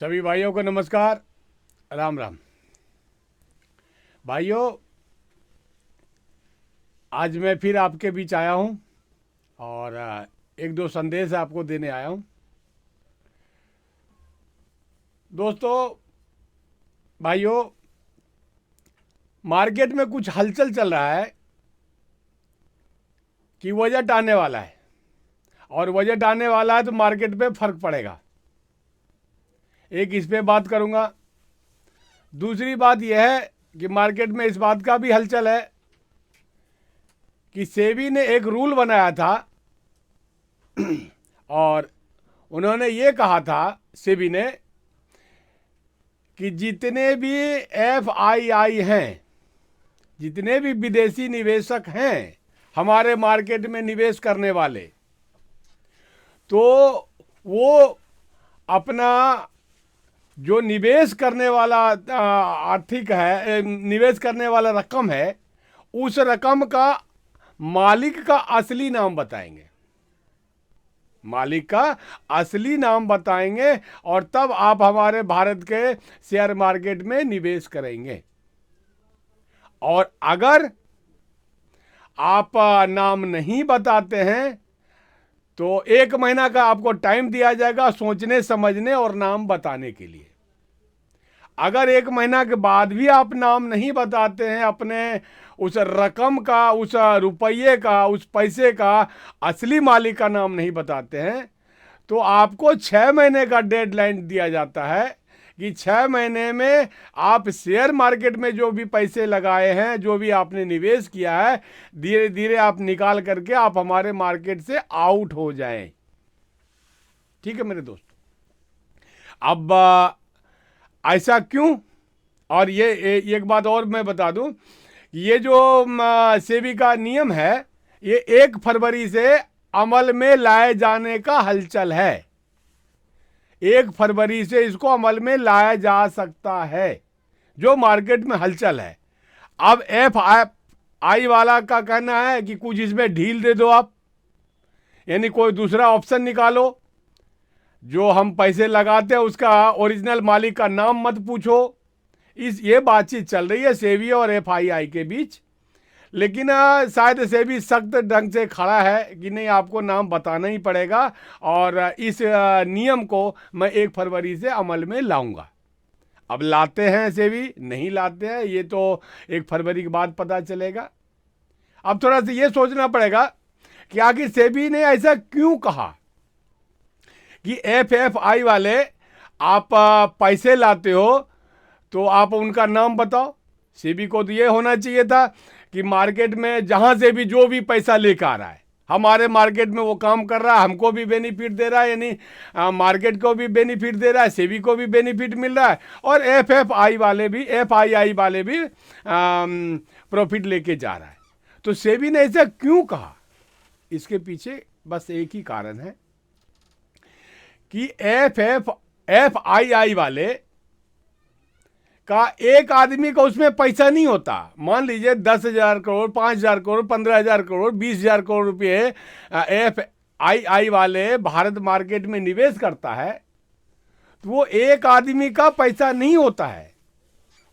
सभी भाइयों को नमस्कार। राम राम। भाइयों, आज मैं फिर आपके बीच आया हूं और एक दो संदेश आपको देने आया हूं। दोस्तों, भाइयों, मार्केट में कुछ हलचल चल रहा है कि बजट आने वाला है और बजट आने वाला है तो मार्केट पे फर्क पड़ेगा। एक इस पे बात करूंगा। दूसरी बात यह है कि मार्केट में इस बात का भी हलचल है कि सेबी ने एक रूल बनाया था और उन्होंने ये कहा था, सेबी ने, कि जितने भी एफआईआई हैं, जितने भी विदेशी निवेशक हैं हमारे मार्केट में निवेश करने वाले, तो वो अपना जो निवेश करने वाला आर्थिक है, निवेश करने वाला रकम है, उस रकम का मालिक का असली नाम बताएंगे। मालिक का असली नाम बताएंगे और तब आप हमारे भारत के शेयर मार्केट में निवेश करेंगे। और अगर आप नाम नहीं बताते हैं तो 1 महीना का आपको टाइम दिया जाएगा सोचने समझने और नाम बताने के लिए। अगर 1 महीना के बाद भी आप नाम नहीं बताते हैं, अपने उस रकम का, उस रुपये का, उस पैसे का असली मालिक का नाम नहीं बताते हैं, तो आपको 6 महीने का डेडलाइन दिया जाता है कि 6 महीने में आप शेयर मार्केट में जो भी पैसे लगाए हैं, जो भी आपने निवेश किया है, धीरे धीरे आप निकाल करके आप हमारे मार्केट से आउट हो जाएं। ठीक है मेरे दोस्त। अब ऐसा क्यों? और ये एक बात और मैं बता दूं, ये जो सेबी का नियम है, ये 1 फरवरी से अमल में लाए जाने का हलचल है। 1 फरवरी से इसको अमल में लाया जा सकता है, जो मार्केट में हलचल है। अब एफ आई वाला का कहना है कि कुछ इसमें ढील दे दो आप, यानी कोई दूसरा ऑप्शन निकालो। जो हम पैसे लगाते हैं उसका ओरिजिनल मालिक का नाम मत पूछो। ये बातचीत चल रही है सेबी और एफआईआई के बीच। लेकिन शायद सेबी सख्त ढंग से खड़ा है कि नहीं, आपको नाम बताना ही पड़ेगा और इस नियम को मैं 1 फरवरी से अमल में लाऊंगा। अब लाते हैं सेबी, नहीं लाते हैं, ये तो 1 फरवरी के बाद पता चलेगा। अब थोड़ा सा ये सोचना पड़ेगा कि आखिर सेबी ने ऐसा क्यों कहा कि एफआई वाले, आप पैसे लाते हो तो आप उनका नाम बताओ। सेबी को तो ये होना चाहिए था कि मार्केट में जहां से भी जो भी पैसा लेकर आ रहा है, हमारे मार्केट में वो काम कर रहा है, हमको भी बेनिफिट दे रहा है, यानी मार्केट को भी बेनिफिट दे रहा है, सेबी को भी बेनिफिट मिल रहा है और एफआईआई वाले भी प्रॉफिट लेके जा रहा है। तो सेबी ने ऐसा क्यों कहा? इसके पीछे बस एक ही कारण है कि एफआईआई वाले का एक आदमी का उसमें पैसा नहीं होता। मान लीजिए 10,000 करोड़, 5,000 करोड़, 15,000 करोड़, 20,000 करोड़ रुपए एफआईआई वाले भारत मार्केट में निवेश करता है, तो वो एक आदमी का पैसा नहीं होता है,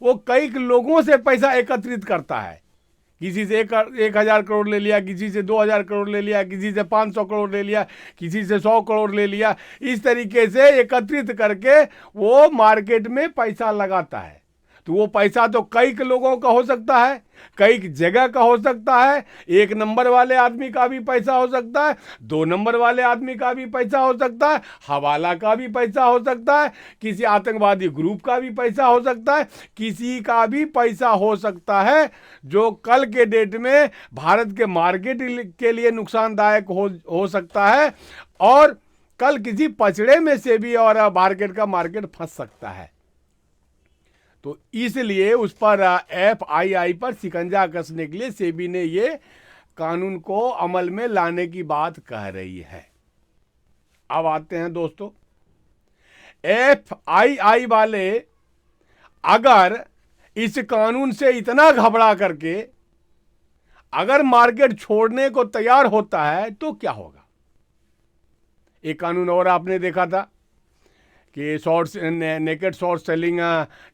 वो कई लोगों से पैसा एकत्रित करता है। किसी से 1,000 करोड़ ले लिया, किसी से 2,000 करोड़ ले लिया, किसी से 500 करोड़ ले लिया, किसी से 100 करोड़ ले लिया। इस तरीके से एकत्रित करके वो मार्केट में पैसा लगाता है। तो वो पैसा तो कई लोगों का हो सकता है, कई जगह का हो सकता है। 1 नंबर वाले आदमी का भी पैसा हो सकता है, 2 नंबर वाले आदमी का भी पैसा हो सकता है, हवाला का भी पैसा हो सकता है, किसी आतंकवादी ग्रुप का भी पैसा हो सकता है, किसी का भी पैसा हो सकता है, जो कल के डेट में भारत के मार्केट के लिए नुकसानदायक हो सकता है और कल किसी पचड़े में से भी और मार्केट फंस सकता है। तो इसलिए उस पर एफआईआई पर शिकंजा कसने के लिए सेबी ने ये कानून को अमल में लाने की बात कह रही है। अब आते हैं दोस्तों, एफआईआई वाले अगर इस कानून से इतना घबरा करके अगर मार्केट छोड़ने को तैयार होता है तो क्या होगा? एक कानून और आपने देखा था कि शॉर्ट नेकेड शॉर्ट सेलिंग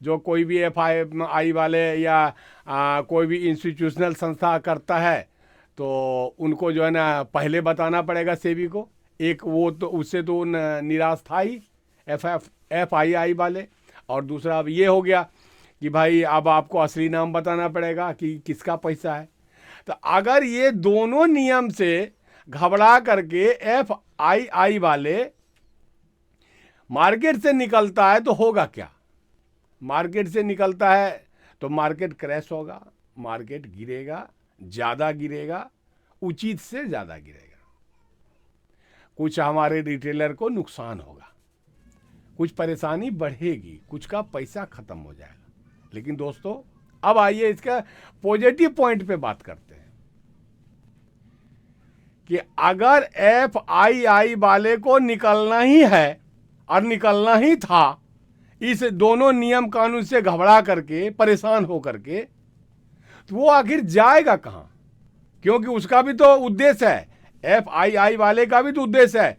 जो कोई भी FII वाले या कोई भी इंस्टीट्यूशनल संस्था करता है तो उनको जो है ना पहले बताना पड़ेगा सेबी को। एक वो तो उससे तो निराश था ही FII वाले, और दूसरा अब ये हो गया कि भाई अब आपको असली नाम बताना पड़ेगा कि किसका पैसा है। तो अगर ये दोनों नियम से घबरा करके FII वाले मार्केट से निकलता है तो होगा क्या? मार्केट से निकलता है तो मार्केट क्रैश होगा, मार्केट गिरेगा, ज़्यादा गिरेगा, उचित से ज़्यादा गिरेगा। कुछ हमारे रिटेलर को नुकसान होगा, कुछ परेशानी बढ़ेगी, कुछ का पैसा खत्म हो जाएगा। लेकिन दोस्तों अब आइए इसका पॉजिटिव पॉइंट पे बात करते हैं कि अगर FII वाले को निकलना ही है और निकलना ही था इस दोनों नियम कानून से घबरा करके, परेशान हो करके, तो वो आखिर जाएगा कहां? क्योंकि उसका भी तो उद्देश्य है, FII वाले का भी तो उद्देश्य है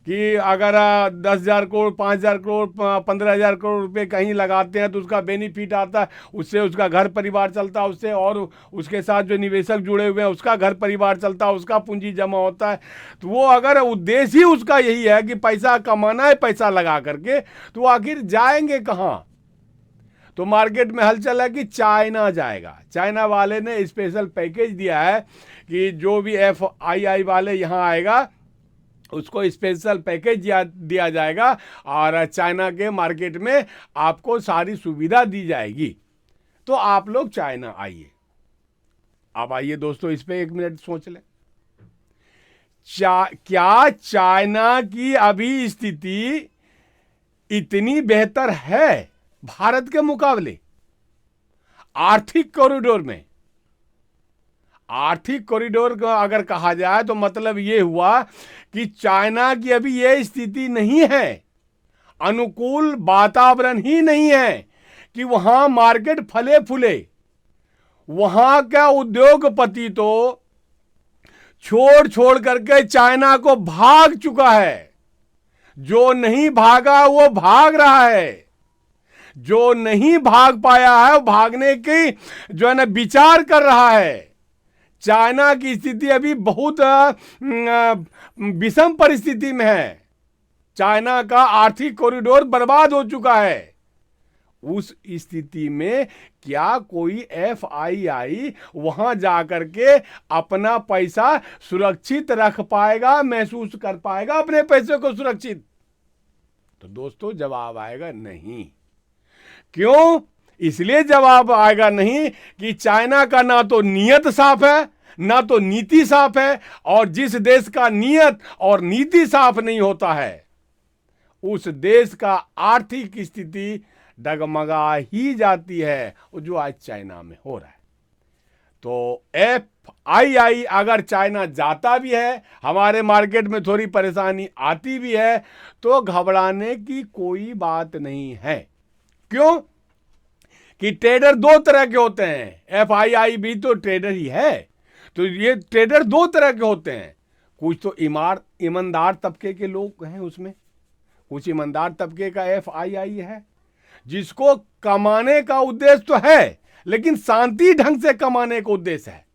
कि अगर 10,000 करोड़, 5,000 करोड़, 15,000 करोड़ रुपए कहीं लगाते हैं तो उसका बेनिफिट आता है, उससे उसका घर परिवार चलता है, उससे और उसके साथ जो निवेशक जुड़े हुए हैं उसका घर परिवार चलता है, उसका पूंजी जमा होता है। तो वो अगर उद्देश्य ही उसका यही है कि पैसा कमाना है पैसा लगा करके, तो आखिर जाएंगे कहाँ? तो मार्केट में हलचल है कि चाइना जाएगा। चाइना वाले ने स्पेशल पैकेज दिया है कि जो भी FII वाले यहाँ आएगा उसको स्पेशल पैकेज दिया जाएगा और चाइना के मार्केट में आपको सारी सुविधा दी जाएगी। तो आप लोग चाइना आइए। अब आइए दोस्तों इस पे 1 मिनट सोच लें। क्या चाइना की अभी स्थिति इतनी बेहतर है भारत के मुकाबले? आर्थिक कॉरिडोर में, आर्थिक कॉरिडोर का अगर कहा जाए तो मतलब ये हुआ कि चाइना की अभी ये स्थिति नहीं है, अनुकूल वातावरण ही नहीं है कि वहां मार्केट फले फूले। वहां का उद्योगपति तो छोड़ छोड़ करके चाइना को भाग चुका है, जो नहीं भागा वो भाग रहा है, जो नहीं भाग पाया है वो भागने की जो है ना विचार कर रहा है। चाइना की स्थिति अभी बहुत विषम परिस्थिति में है। चाइना का आर्थिक कॉरिडोर बर्बाद हो चुका है। उस स्थिति में क्या कोई FII वहां जाकर के अपना पैसा सुरक्षित रख पाएगा, महसूस कर पाएगा अपने पैसे को सुरक्षित? तो दोस्तों जवाब आएगा नहीं। क्यों? इसलिए जवाब आएगा नहीं कि चाइना का ना तो नियत साफ है, ना तो नीति साफ है, और जिस देश का नियत और नीति साफ नहीं होता है उस देश का आर्थिक स्थिति डगमगा ही जाती है, जो आज चाइना में हो रहा है। तो FII अगर चाइना जाता भी है, हमारे मार्केट में थोड़ी परेशानी आती भी है, तो घबराने की कोई बात नहीं है। क्यों? कि ट्रेडर 2 तरह के होते हैं, FII भी तो ट्रेडर ही है। तो ये ट्रेडर 2 तरह के होते हैं। कुछ तो ईमानदार तबके के लोग हैं उसमें, कुछ ईमानदार तबके का FII है जिसको कमाने का उद्देश्य तो है लेकिन शांति ढंग से कमाने का उद्देश्य है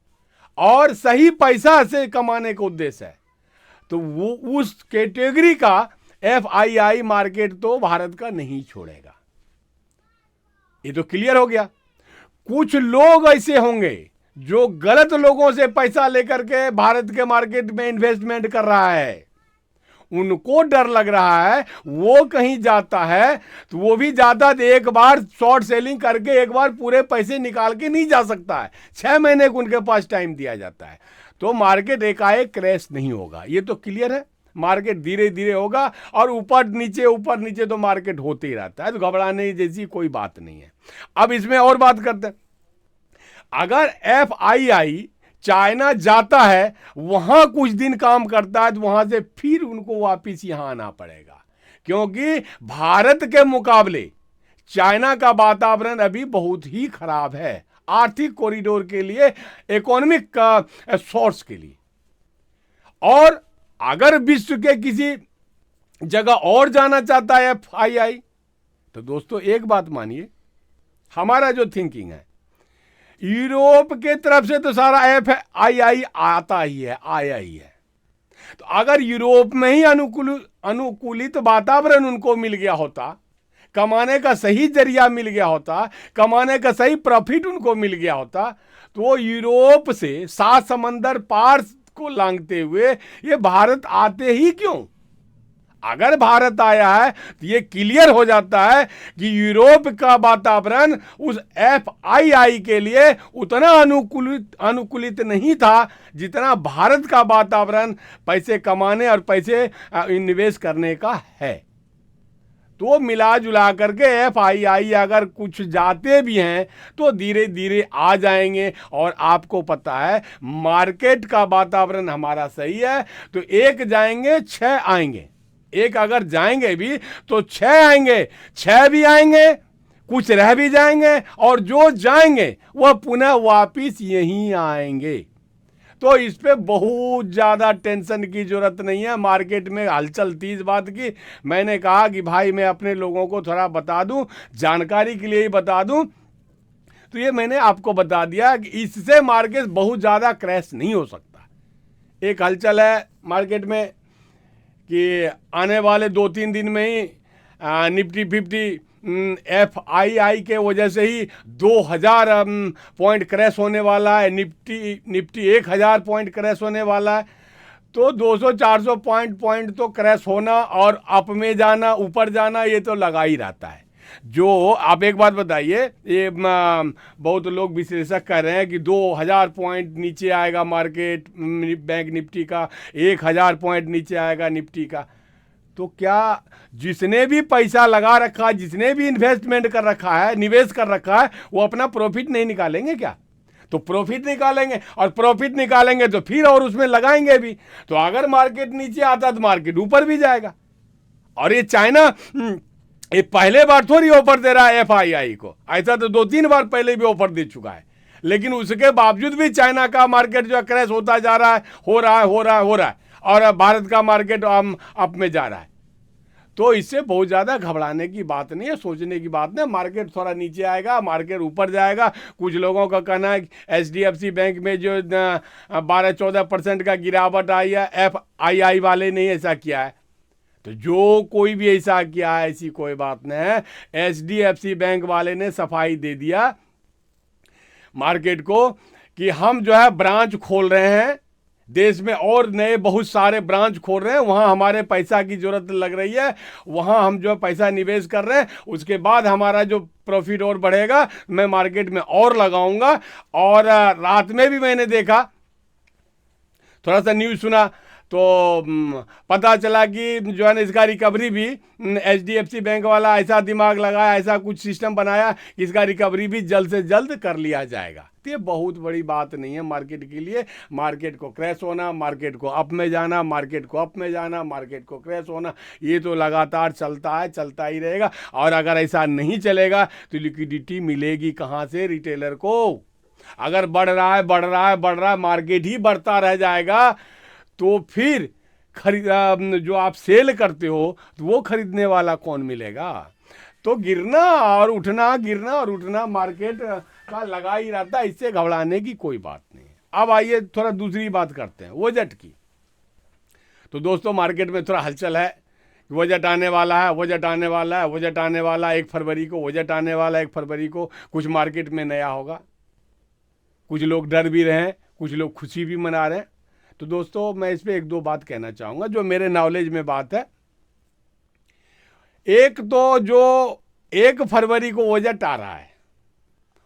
और सही पैसा से कमाने का उद्देश्य है। तो वो उस कैटेगरी का FII मार्केट तो भारत का नहीं छोड़ेगा। ये तो क्लियर हो गया। कुछ लोग ऐसे होंगे जो गलत लोगों से पैसा लेकर के भारत के मार्केट में इन्वेस्टमेंट कर रहा है, उनको डर लग रहा है, वो कहीं जाता है तो वो भी जाता तो एक बार शॉर्ट सेलिंग करके एक बार पूरे पैसे निकाल के नहीं जा सकता है। 6 महीने को उनके पास टाइम दिया जाता है। तो मार्केट एकाएक क्रैश नहीं होगा, ये तो क्लियर है। मार्केट धीरे धीरे होगा और ऊपर नीचे तो मार्केट होते ही रहता है। तो घबराने जैसी कोई बात नहीं है। अब इसमें और बात करते हैं। अगर FII चाइना जाता है, वहां कुछ दिन काम करता है, तो वहां से फिर उनको वापिस यहां आना पड़ेगा, क्योंकि भारत के मुकाबले चाइना का वातावरण अभी बहुत ही खराब है आर्थिक कॉरिडोर के लिए, इकोनॉमिक सोर्स के लिए। और अगर विश्व के किसी जगह और जाना चाहता है FII। तो दोस्तों एक बात मानिए, हमारा जो थिंकिंग है, यूरोप के तरफ से तो सारा FII आता ही है, आया ही है। तो अगर यूरोप में ही अनुकूलित वातावरण उनको मिल गया होता, कमाने का सही जरिया मिल गया होता, कमाने का सही प्रॉफिट उनको मिल गया होता, तो वो यूरोप से 7 समंदर पार को लांघते हुए ये भारत आते ही क्यों? अगर भारत आया है तो ये क्लियर हो जाता है कि यूरोप का वातावरण उस FII के लिए उतना अनुकूलित नहीं था जितना भारत का वातावरण पैसे कमाने और पैसे निवेश करने का है। तो मिला जुला करके FII अगर कुछ जाते भी हैं तो धीरे धीरे आ जाएंगे। और आपको पता है मार्केट का वातावरण हमारा सही है, तो एक जाएंगे 6 आएंगे, एक अगर जाएंगे भी तो 6 आएंगे, 6 भी आएंगे, कुछ रह भी जाएंगे, और जो जाएंगे वह पुनः वापिस यहीं आएंगे। तो इस पे बहुत ज़्यादा टेंशन की जरूरत नहीं है। मार्केट में हलचल थी इस बात की, मैंने कहा कि भाई मैं अपने लोगों को थोड़ा बता दूं, जानकारी के लिए ही बता दूं, तो ये मैंने आपको बता दिया कि इससे मार्केट बहुत ज़्यादा क्रैश नहीं हो सकता। एक हलचल है मार्केट में कि आने वाले 2-3 दिन में ही निफ्टी 50 FII के वजह से ही 2000 पॉइंट क्रैश होने वाला है, निफ्टी 1000 पॉइंट क्रैश होने वाला है। तो 200-400 पॉइंट तो क्रैश होना और अप में जाना, ऊपर जाना, ये तो लगा ही रहता है। जो आप एक बात बताइए, ये बहुत लोग विश्लेषक कह रहे हैं कि 2000 पॉइंट नीचे आएगा मार्केट, बैंक निफ्टी का 1000 पॉइंट नीचे आएगा निफ्टी का। तो क्या जिसने भी पैसा लगा रखा है, जिसने भी इन्वेस्टमेंट कर रखा है, निवेश कर रखा है, वो अपना प्रॉफिट नहीं निकालेंगे क्या? तो प्रॉफिट निकालेंगे, और प्रॉफिट निकालेंगे तो फिर और उसमें लगाएंगे भी। तो अगर मार्केट नीचे आता तो मार्केट ऊपर भी जाएगा। और ये चाइना ये पहले बार थोड़ी ऑफर दे रहा है FII को, ऐसा तो 2-3 बार पहले भी ऑफर दे चुका है, लेकिन उसके बावजूद भी चाइना का मार्केट जो है क्रैश होता जा रहा है, हो रहा है, और भारत का मार्केट अप में जा रहा है। तो इससे बहुत ज़्यादा घबराने की बात नहीं है, सोचने की बात नहीं। मार्केट थोड़ा नीचे आएगा, मार्केट ऊपर जाएगा। कुछ लोगों का कहना है HDFC बैंक में जो 12-14% का गिरावट आई है, FII वाले ने ऐसा किया है। तो जो कोई भी ऐसा किया है, ऐसी कोई बात नहीं है। HDFC बैंक वाले ने सफाई दे दिया मार्केट को कि हम जो है ब्रांच खोल रहे हैं देश में, और नए बहुत सारे ब्रांच खोल रहे हैं, वहाँ हमारे पैसा की जरूरत लग रही है, वहाँ हम जो पैसा निवेश कर रहे हैं, उसके बाद हमारा जो प्रॉफिट और बढ़ेगा, मैं मार्केट में और लगाऊंगा। और रात में भी मैंने देखा, थोड़ा सा न्यूज़ सुना, तो पता चला कि जो है ना इसका रिकवरी भी HDFC बैंक वाला ऐसा दिमाग लगाया, ऐसा कुछ सिस्टम बनाया कि इसका रिकवरी भी जल्द से जल्द कर लिया जाएगा। तो ये बहुत बड़ी बात नहीं है मार्केट के लिए। मार्केट को क्रैश होना, मार्केट को अप में जाना, मार्केट को अप में जाना, मार्केट को क्रैश होना, ये तो लगातार चलता है, चलता ही रहेगा। और अगर ऐसा नहीं चलेगा तो लिक्विडिटी मिलेगी कहाँ से रिटेलर को? अगर बढ़ रहा है, मार्केट ही बढ़ता रह जाएगा, तो फिर जो आप सेल करते हो तो वो खरीदने वाला कौन मिलेगा? तो गिरना और उठना मार्केट का लगा ही रहता है, इससे घबराने की कोई बात नहीं है। अब आइए थोड़ा दूसरी बात करते हैं, बजट की। तो दोस्तों मार्केट में थोड़ा हलचल है, बजट आने वाला है, 1 फरवरी को बजट आने वाला है, 1 फरवरी को कुछ मार्केट में नया होगा। कुछ लोग डर भी रहे हैं, कुछ लोग खुशी भी मना रहे हैं। तो दोस्तों मैं इस पर 1-2 बात कहना चाहूँगा जो मेरे नॉलेज में बात है। एक तो जो 1 फरवरी को बजट आ रहा है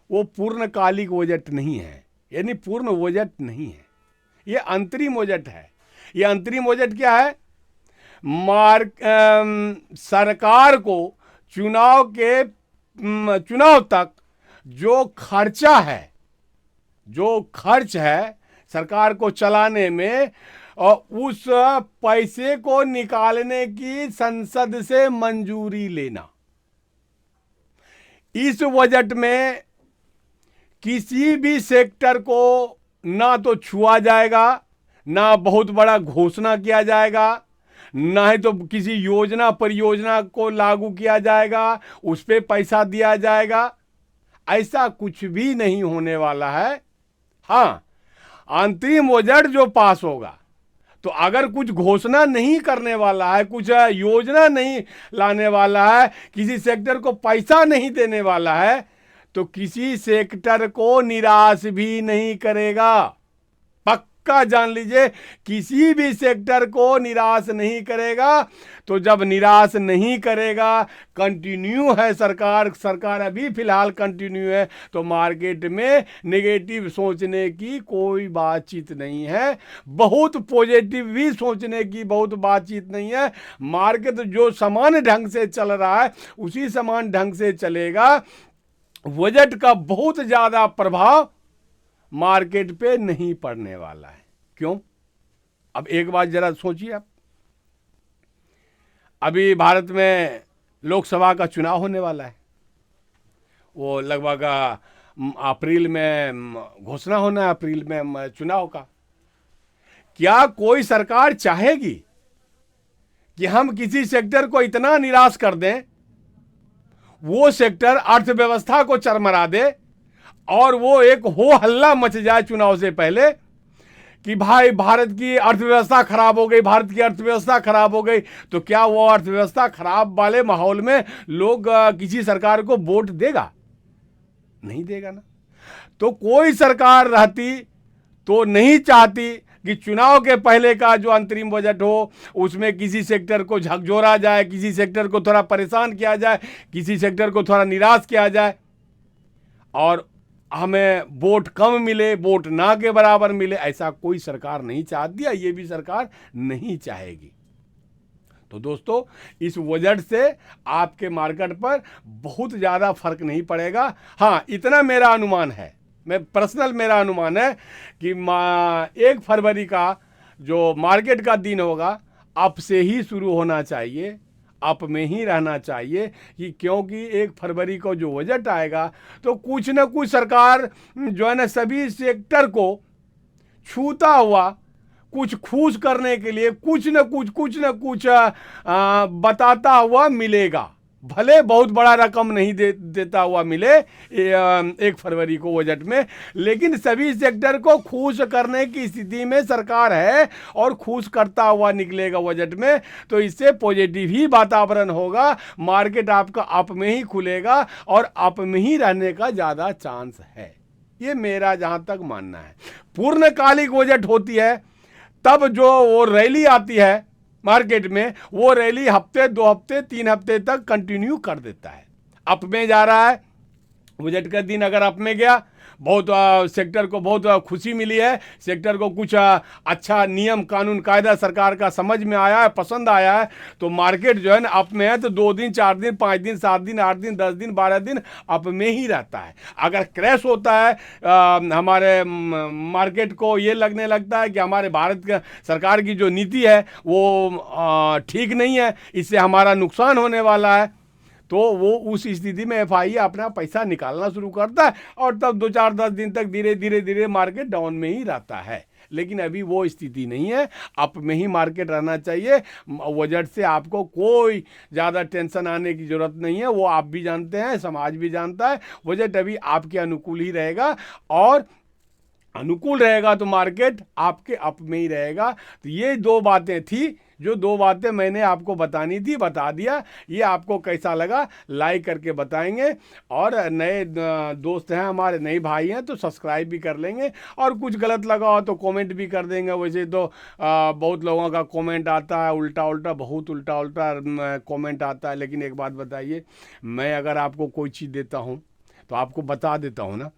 वो पूर्णकालिक बजट नहीं है, यानी पूर्ण बजट नहीं है, ये अंतरिम बजट है। ये अंतरिम बजट क्या है? सरकार को चुनाव तक जो खर्च है सरकार को चलाने में, और उस पैसे को निकालने की संसद से मंजूरी लेना। इस बजट में किसी भी सेक्टर को ना तो छुआ जाएगा, ना बहुत बड़ा घोषणा किया जाएगा, ना ही तो किसी योजना परियोजना को लागू किया जाएगा, उस पे पैसा दिया जाएगा। ऐसा कुछ भी नहीं होने वाला है। हाँ, अंतरिम बजट जो पास होगा, तो अगर कुछ घोषणा नहीं करने वाला है, कुछ योजना नहीं लाने वाला है, किसी सेक्टर को पैसा नहीं देने वाला है, तो किसी सेक्टर को निराश भी नहीं करेगा। पक्का जान लीजिए, किसी भी सेक्टर को निराश नहीं करेगा। तो जब निराश नहीं करेगा, कंटिन्यू है सरकार अभी फिलहाल कंटिन्यू है, तो मार्केट में नेगेटिव सोचने की कोई बातचीत नहीं है, बहुत पॉजिटिव भी सोचने की बहुत बातचीत नहीं है। मार्केट जो समान ढंग से चल रहा है उसी समान ढंग से चलेगा। बजट का बहुत ज्यादा प्रभाव मार्केट पे नहीं पड़ने वाला है। क्यों? अब एक बात जरा सोचिए आप, अभी भारत में लोकसभा का चुनाव होने वाला है, वो लगभग अप्रैल में घोषणा होना है, अप्रैल में चुनाव का। क्या कोई सरकार चाहेगी कि हम किसी सेक्टर को इतना निराश कर दें, वो सेक्टर अर्थव्यवस्था को चरमरा दे और वो एक हो हल्ला मच जाए चुनाव से पहले कि भाई भारत की अर्थव्यवस्था खराब हो गई, भारत की अर्थव्यवस्था खराब हो गई? तो क्या वो अर्थव्यवस्था खराब वाले माहौल में लोग किसी सरकार को वोट देगा? नहीं देगा ना। तो कोई सरकार रहती तो नहीं चाहती कि चुनाव के पहले का जो अंतरिम बजट हो उसमें किसी सेक्टर को झकझोरा जाए, किसी सेक्टर को थोड़ा परेशान किया जाए, किसी सेक्टर को थोड़ा निराश किया जाए और हमें वोट कम मिले, वोट ना के बराबर मिले। ऐसा कोई सरकार नहीं चाहती है, ये भी सरकार नहीं चाहेगी। तो दोस्तों, इस बजट से आपके मार्केट पर बहुत ज़्यादा फर्क नहीं पड़ेगा। हाँ, इतना मेरा अनुमान है, मेरा अनुमान है कि 1 फरवरी का जो मार्केट का दिन होगा अब से ही शुरू होना चाहिए, अप में ही रहना चाहिए कि क्योंकि 1 फरवरी को जो बजट आएगा तो कुछ न कुछ सरकार जो है ना सभी सेक्टर को छूता हुआ, कुछ खुश करने के लिए कुछ न कुछ बताता हुआ मिलेगा। भले बहुत बड़ा रकम नहीं देता हुआ मिले 1 फरवरी को बजट में, लेकिन सभी सेक्टर को खुश करने की स्थिति में सरकार है और खुश करता हुआ निकलेगा बजट में। तो इससे पॉजिटिव ही वातावरण होगा, मार्केट आपका अप में ही खुलेगा और अप में ही रहने का ज़्यादा चांस है। ये मेरा जहाँ तक मानना है। पूर्णकालिक बजट होती है तब जो वो रैली आती है मार्केट में, वो रैली हफ्ते 2 हफ्ते 3 हफ्ते तक कंटिन्यू कर देता है। अप में जा रहा है, बजट का दिन अगर अप में गया, बहुत सेक्टर को बहुत खुशी मिली है, सेक्टर को कुछ अच्छा नियम कानून कायदा सरकार का समझ में आया है, पसंद आया है, तो मार्केट जो है ना अप में है तो 2 दिन 4 दिन 5 दिन 7 दिन 8 दिन 10 दिन 12 दिन अप में ही रहता है। अगर क्रैश होता है हमारे मार्केट को ये लगने लगता है कि हमारे भारत का सरकार की जो नीति है वो ठीक नहीं है, इससे हमारा नुकसान होने वाला है, तो वो उस स्थिति में एफआई अपना पैसा निकालना शुरू करता है और तब 2-4-10 दिन तक धीरे मार्केट डाउन में ही रहता है। लेकिन अभी वो स्थिति नहीं है, अप में ही मार्केट रहना चाहिए। बजट से आपको कोई ज़्यादा टेंशन आने की ज़रूरत नहीं है, वो आप भी जानते हैं, समाज भी जानता है। बजट अभी आपके अनुकूल ही रहेगा और अनुकूल रहेगा तो मार्केट आपके अप में ही रहेगा। तो ये 2 बातें थी, जो 2 बातें मैंने आपको बतानी थी, बता दिया। ये आपको कैसा लगा लाइक करके बताएंगे, और नए दोस्त हैं हमारे, नए भाई हैं तो सब्सक्राइब भी कर लेंगे, और कुछ गलत लगा हो तो कमेंट भी कर देंगे। वैसे तो बहुत लोगों का कमेंट आता है बहुत उल्टा कमेंट आता है। लेकिन एक बात बताइए, मैं अगर आपको कोई चीज़ देता हूँ तो आपको बता देता हूँ ना,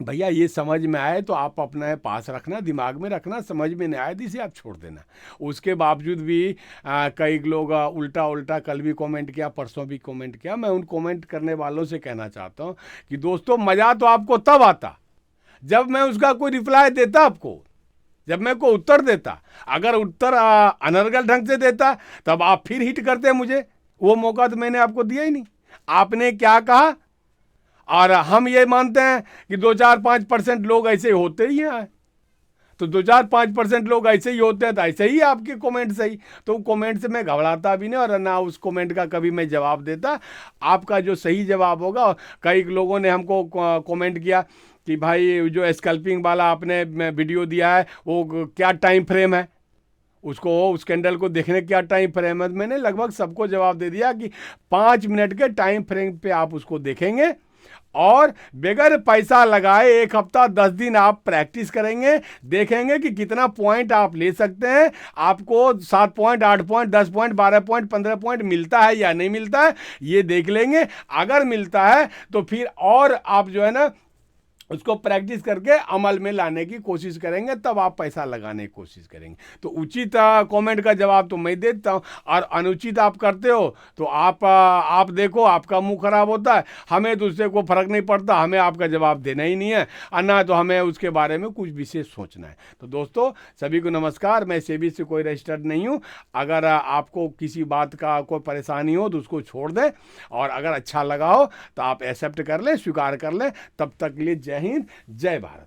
भैया ये समझ में आए तो आप अपने पास रखना, दिमाग में रखना, समझ में नहीं आए तो इसे आप छोड़ देना। उसके बावजूद भी कई लोग उल्टा कल भी कमेंट किया, परसों भी कमेंट किया। मैं उन कमेंट करने वालों से कहना चाहता हूँ कि दोस्तों, मज़ा तो आपको तब आता जब मैं उसका कोई रिप्लाई देता आपको, जब मैं को उत्तर देता। अगर उत्तर अनर्गल ढंग से देता तब आप फिर हिट करते मुझे, वो मौका तो मैंने आपको दिया ही नहीं। आपने क्या कहा, और हम ये मानते हैं कि 2-4-5% लोग ऐसे होते ही हैं, तो 2-4-5% लोग ऐसे ही होते हैं, तो ऐसे ही आपके कमेंट सही। तो कमेंट से मैं घबराता भी नहीं और ना उस कमेंट का कभी मैं जवाब देता। आपका जो सही जवाब होगा, कई लोगों ने हमको कमेंट किया कि भाई जो स्कैल्पिंग वाला आपने वीडियो दिया है वो क्या टाइम फ्रेम है, उसको उस कैंडल को देखने क्या टाइम फ्रेम है। मैंने लगभग सबको जवाब दे दिया कि 5 मिनट के टाइम फ्रेम पे आप उसको देखेंगे और बगैर पैसा लगाए 1 हफ्ता 10 दिन आप प्रैक्टिस करेंगे, देखेंगे कि कितना पॉइंट आप ले सकते हैं। आपको 7 point, 8 point, 10 point, 12 point, 15 point मिलता है या नहीं मिलता है, ये देख लेंगे। अगर मिलता है तो फिर और आप जो है ना उसको प्रैक्टिस करके अमल में लाने की कोशिश करेंगे, तब आप पैसा लगाने की कोशिश करेंगे। तो उचित कमेंट का जवाब तो मैं देता हूं, और अनुचित आप करते हो तो आप देखो आपका मुंह खराब होता है। हमें तो उससे कोई फर्क नहीं पड़ता, हमें आपका जवाब देना ही नहीं है, और ना तो हमें उसके बारे में कुछ विशेष सोचना है। तो दोस्तों सभी को नमस्कार, मैं सेबी से कोई रजिस्टर्ड नहीं हूँ। अगर आपको किसी बात का कोई परेशानी हो तो उसको छोड़ दें, और अगर अच्छा लगा हो तो आप एक्सेप्ट कर लें, स्वीकार कर लें। तब तक के लिए जय हिंद, जय भारत।